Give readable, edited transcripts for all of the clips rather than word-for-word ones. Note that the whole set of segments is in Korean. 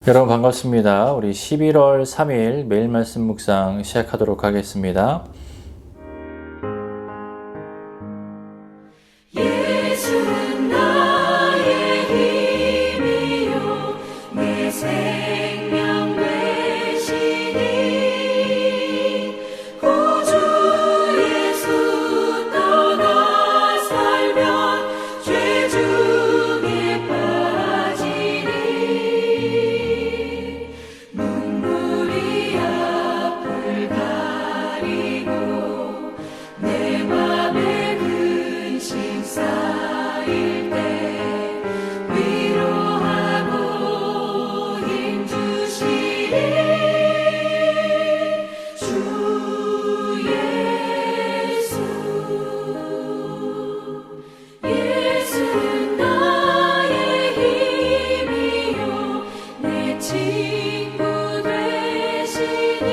여러분 반갑습니다. 우리 11월 3일 매일 말씀 묵상 시작하도록 하겠습니다. 예수는 나의 힘이요 내 생명 되시니 구주 예수 떠나 살면 죄 중에 빠지니 눈물이 앞을 가리고 내 맘에 근심 쌓일 때 위로하고 힘 주시니 주 예수. 예수는 나의 힘이요 내 친구 되시니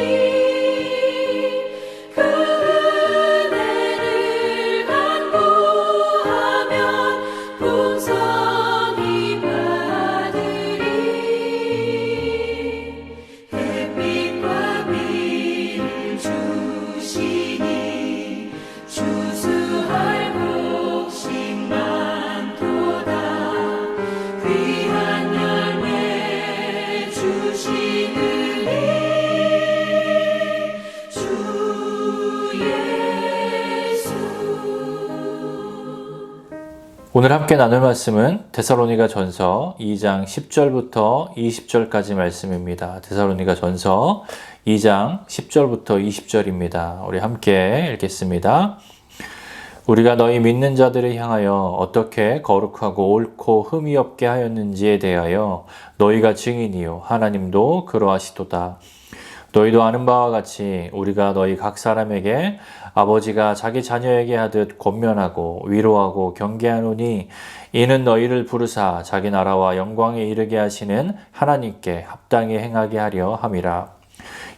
그 은혜를 간구하면 풍성히 받으리. 햇빛과 비를 주시니 추수할 곡식 많도다. 귀한 열매 주시느니 주 예수. 오늘 함께 나눌 말씀은 데살로니가 전서 2장 10절부터 20절까지 말씀입니다. 데살로니가 전서 2장 10절부터 20절입니다. 우리 함께 읽겠습니다. 우리가 너희 믿는 자들을 향하여 어떻게 거룩하고 옳고 흠이 없게 하였는지에 대하여 너희가 증인이요 하나님도 그러하시도다. 너희도 아는 바와 같이 우리가 너희 각 사람에게 아버지가 자기 자녀에게 하듯 권면하고 위로하고 경계하노니 이는 너희를 부르사 자기 나라와 영광에 이르게 하시는 하나님께 합당히 행하게 하려 함이라.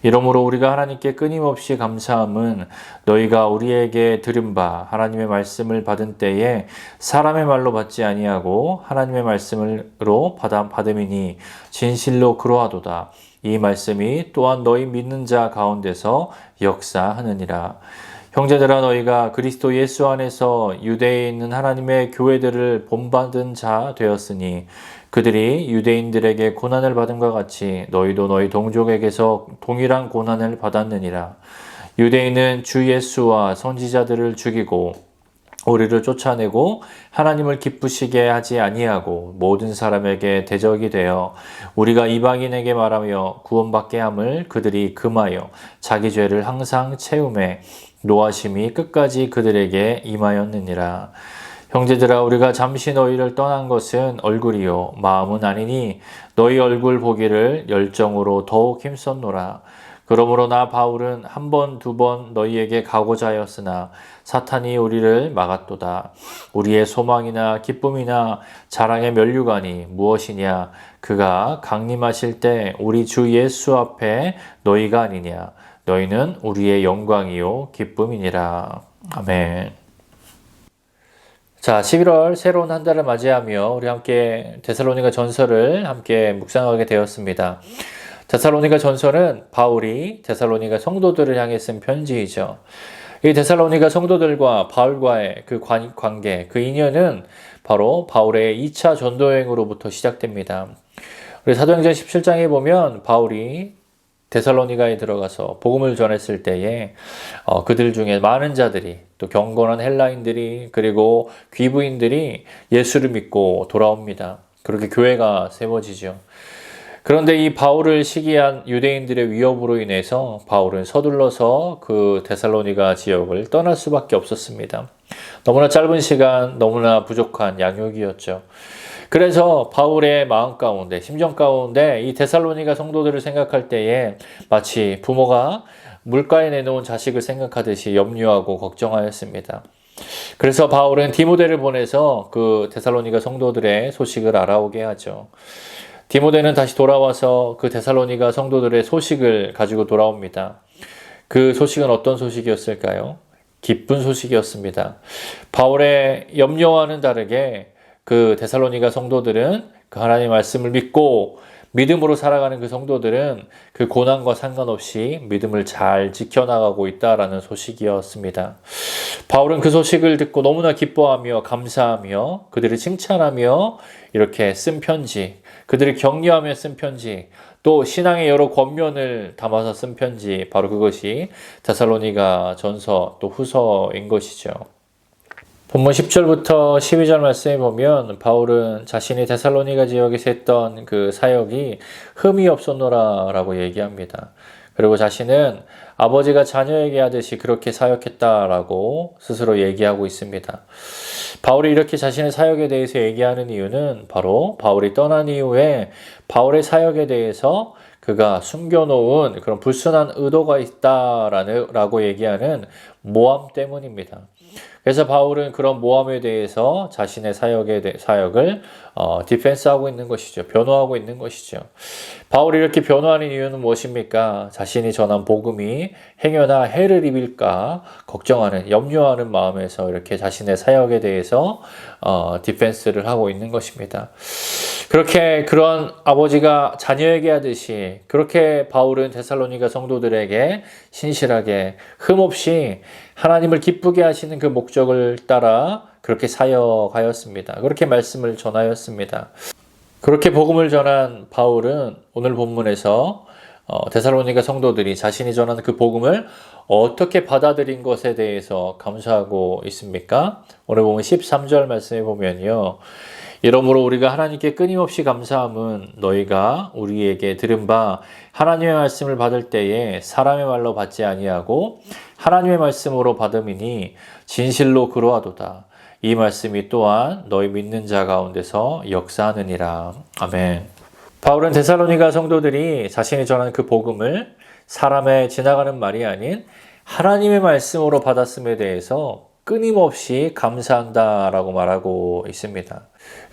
이러므로 우리가 하나님께 끊임없이 감사함은 너희가 우리에게 들은 바 하나님의 말씀을 받은 때에 사람의 말로 받지 아니하고 하나님의 말씀으로 받음이니 진실로 그러하도다. 이 말씀이 또한 너희 믿는 자 가운데서 역사하느니라. 형제들아, 너희가 그리스도 예수 안에서 유대에 있는 하나님의 교회들을 본받은 자 되었으니 그들이 유대인들에게 고난을 받음과 같이 너희도 너희 동족에게서 동일한 고난을 받았느니라. 유대인은 주 예수와 선지자들을 죽이고 우리를 쫓아내고 하나님을 기쁘시게 하지 아니하고 모든 사람에게 대적이 되어 우리가 이방인에게 말하며 구원받게 함을 그들이 금하여 자기 죄를 항상 채우매 노하심이 끝까지 그들에게 임하였느니라. 형제들아, 우리가 잠시 너희를 떠난 것은 얼굴이요 마음은 아니니 너희 얼굴 보기를 열정으로 더욱 힘썼노라. 그러므로 나 바울은 한 번, 두 번 너희에게 가고자 하였으나 사탄이 우리를 막았도다. 우리의 소망이나 기쁨이나 자랑의 면류관이 무엇이냐? 그가 강림하실 때 우리 주 예수 앞에 너희가 아니냐? 너희는 우리의 영광이요 기쁨이니라. 아멘. 자, 11월 새로운 한 달을 맞이하며 우리 함께 데살로니가 전서를 함께 묵상하게 되었습니다. 데살로니가 전서는 바울이 데살로니가 성도들을 향해 쓴 편지이죠. 이 데살로니가 성도들과 바울과의 그 관계, 그 인연은 바로 바울의 2차 전도여행으로부터 시작됩니다. 우리 사도행전 17장에 보면 바울이 데살로니가에 들어가서 복음을 전했을 때에 그들 중에 많은 자들이, 또 경건한 헬라인들이, 그리고 귀부인들이 예수를 믿고 돌아옵니다. 그렇게 교회가 세워지죠. 그런데 이 바울을 시기한 유대인들의 위협으로 인해서 바울은 서둘러서 그 데살로니가 지역을 떠날 수밖에 없었습니다. 너무나 짧은 시간, 너무나 부족한 양육이었죠. 그래서 바울의 마음 가운데, 심정 가운데 이 데살로니가 성도들을 생각할 때에 마치 부모가 물가에 내놓은 자식을 생각하듯이 염려하고 걱정하였습니다. 그래서 바울은 디모데를 보내서 그 데살로니가 성도들의 소식을 알아오게 하죠. 디모데는 다시 돌아와서 그 데살로니가 성도들의 소식을 가지고 돌아옵니다. 그 소식은 어떤 소식이었을까요? 기쁜 소식이었습니다. 바울의 염려와는 다르게 그 데살로니가 성도들은 그 하나님의 말씀을 믿고 믿음으로 살아가는 그 성도들은 그 고난과 상관없이 믿음을 잘 지켜나가고 있다라는 소식이었습니다. 바울은 그 소식을 듣고 너무나 기뻐하며 감사하며 그들을 칭찬하며 이렇게 쓴 편지, 그들을 격려하며 쓴 편지, 또 신앙의 여러 권면을 담아서 쓴 편지, 바로 그것이 데살로니가 전서 또 후서인 것이죠. 본문 10절부터 12절 말씀에 보면 바울은 자신이 데살로니가 지역에서 했던 그 사역이 흠이 없었노라 라고 얘기합니다. 그리고 자신은 아버지가 자녀에게 하듯이 그렇게 사역했다라고 스스로 얘기하고 있습니다. 바울이 이렇게 자신의 사역에 대해서 얘기하는 이유는 바로 바울이 떠난 이후에 바울의 사역에 대해서 그가 숨겨놓은 그런 불순한 의도가 있다라고 얘기하는 모함 때문입니다. 그래서 바울은 그런 모함에 대해서 자신의 사역을 디펜스하고 있는 것이죠. 변호하고 있는 것이죠. 바울이 이렇게 변호하는 이유는 무엇입니까? 자신이 전한 복음이 행여나 해를 입을까 걱정하는, 염려하는 마음에서 이렇게 자신의 사역에 대해서 디펜스를 하고 있는 것입니다. 그렇게 그런 아버지가 자녀에게 하듯이 그렇게 바울은 데살로니가 성도들에게 신실하게 흠없이 하나님을 기쁘게 하시는 그 목적을 따라 그렇게 사역하였습니다. 그렇게 말씀을 전하였습니다. 그렇게 복음을 전한 바울은 오늘 본문에서 데살로니가 성도들이 자신이 전한 그 복음을 어떻게 받아들인 것에 대해서 감사하고 있습니까? 오늘 보면 13절 말씀에 보면요. 이러므로 우리가 하나님께 끊임없이 감사함은 너희가 우리에게 들은 바 하나님의 말씀을 받을 때에 사람의 말로 받지 아니하고 하나님의 말씀으로 받음이니 진실로 그러하도다. 이 말씀이 또한 너희 믿는 자 가운데서 역사하느니라. 아멘. 바울은 데살로니가 성도들이 자신이 전한 그 복음을 사람의 지나가는 말이 아닌 하나님의 말씀으로 받았음에 대해서 끊임없이 감사한다라고 말하고 있습니다.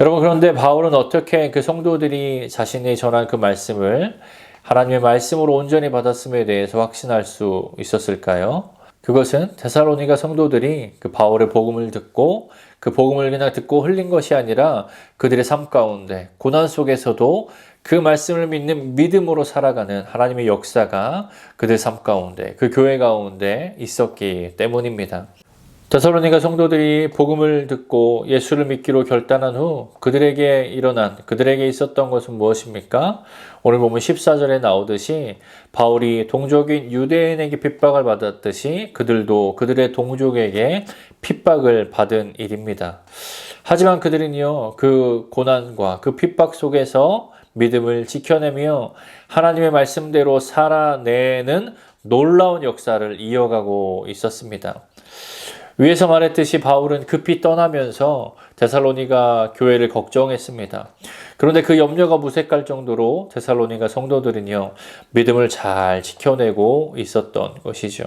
여러분, 그런데 바울은 어떻게 그 성도들이 자신이 전한 그 말씀을 하나님의 말씀으로 온전히 받았음에 대해서 확신할 수 있었을까요? 그것은 데살로니가 성도들이 그 바울의 복음을 듣고 그 복음을 그냥 듣고 흘린 것이 아니라 그들의 삶 가운데 고난 속에서도 그 말씀을 믿는 믿음으로 살아가는 하나님의 역사가 그들 삶 가운데, 그 교회 가운데 있었기 때문입니다. 데살로니가 성도들이 복음을 듣고 예수를 믿기로 결단한 후 그들에게 있었던 것은 무엇입니까? 오늘 보면 14절에 나오듯이 바울이 동족인 유대인에게 핍박을 받았듯이 그들도 그들의 동족에게 핍박을 받은 일입니다. 하지만 그들은요, 그 고난과 그 핍박 속에서 믿음을 지켜내며 하나님의 말씀대로 살아내는 놀라운 역사를 이어가고 있었습니다. 위에서 말했듯이 바울은 급히 떠나면서 데살로니가 교회를 걱정했습니다. 그런데 그 염려가 무색할 정도로 데살로니가 성도들은요, 믿음을 잘 지켜내고 있었던 것이죠.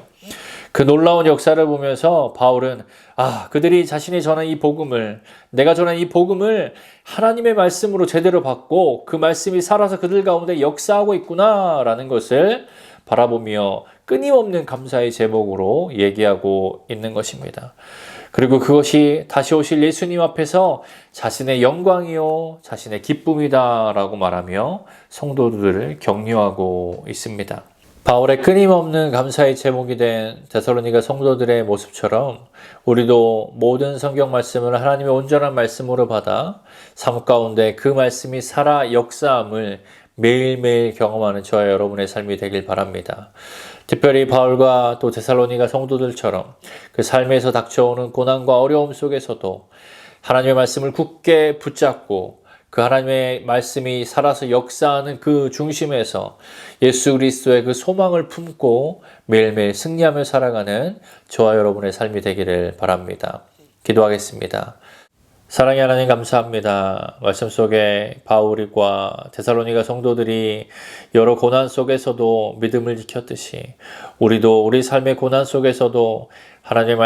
그 놀라운 역사를 보면서 바울은 그들이 자신이 전한 이 복음을, 내가 전한 이 복음을 하나님의 말씀으로 제대로 받고 그 말씀이 살아서 그들 가운데 역사하고 있구나라는 것을 바라보며 끊임없는 감사의 제목으로 얘기하고 있는 것입니다. 그리고 그것이 다시 오실 예수님 앞에서 자신의 영광이요, 자신의 기쁨이다라고 말하며 성도들을 격려하고 있습니다. 바울의 끊임없는 감사의 제목이 된 데살로니가 성도들의 모습처럼 우리도 모든 성경 말씀을 하나님의 온전한 말씀으로 받아 삶 가운데 그 말씀이 살아 역사함을 매일매일 경험하는 저와 여러분의 삶이 되길 바랍니다. 특별히 바울과 또 데살로니가 성도들처럼 그 삶에서 닥쳐오는 고난과 어려움 속에서도 하나님의 말씀을 굳게 붙잡고 그 하나님의 말씀이 살아서 역사하는 그 중심에서 예수 그리스도의 그 소망을 품고 매일매일 승리하며 살아가는 저와 여러분의 삶이 되기를 바랍니다. 기도하겠습니다. 사랑의 하나님 감사합니다. 말씀 속에 바울과 데살로니가 성도들이 여러 고난 속에서도 믿음을 지켰듯이 우리도 우리 삶의 고난 속에서도 하나님의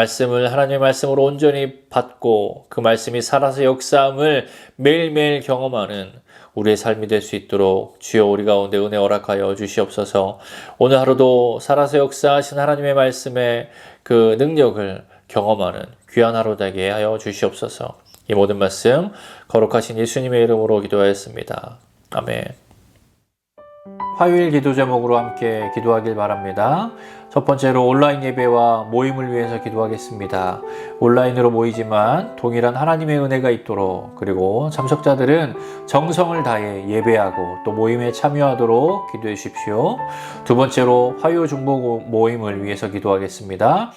말씀으로 온전히 받고 그 말씀이 살아서 역사함을 매일매일 경험하는 우리의 삶이 될 수 있도록 주여 우리 가운데 은혜 허락하여 주시옵소서. 오늘 하루도 살아서 역사하신 하나님의 말씀의 그 능력을 경험하는 귀한 하루 되게 하여 주시옵소서. 이 모든 말씀 거룩하신 예수님의 이름으로 기도하였습니다. 아멘. 화요일 기도 제목으로 함께 기도하길 바랍니다. 첫 번째로 온라인 예배와 모임을 위해서 기도하겠습니다. 온라인으로 모이지만 동일한 하나님의 은혜가 있도록, 그리고 참석자들은 정성을 다해 예배하고 또 모임에 참여하도록 기도해 주십시오. 두 번째로 화요 중보 모임을 위해서 기도하겠습니다.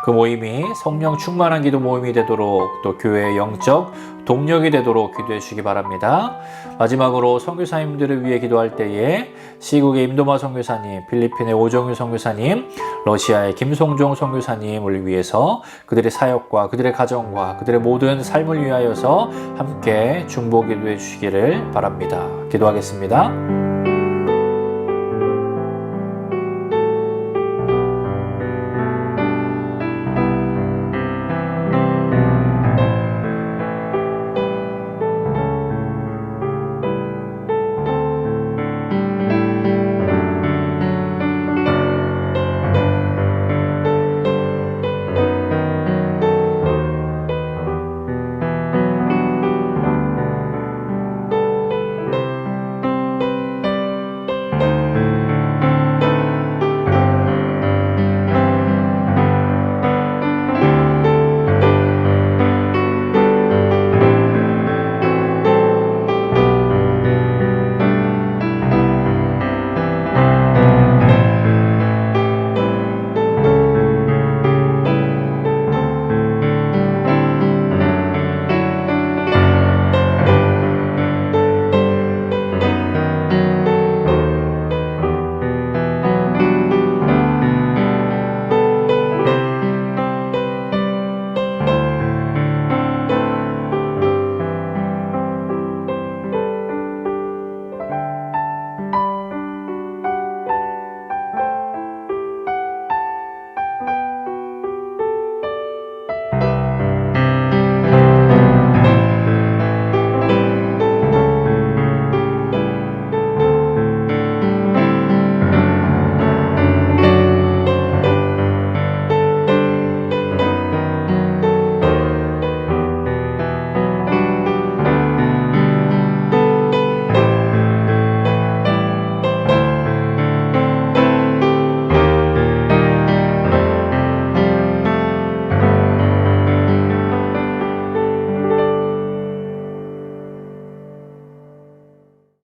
그 모임이 성령 충만한 기도 모임이 되도록, 또 교회의 영적 동력이 되도록 기도해 주시기 바랍니다. 마지막으로 선교사님들을 위해 기도할 때에 시국의 임도마 선교사님, 필리핀의 오정유 선교사님, 러시아의 김송종 선교사님을 위해서 그들의 사역과 그들의 가정과 그들의 모든 삶을 위하여서 함께 중보 기도해 주시기를 바랍니다. 기도하겠습니다.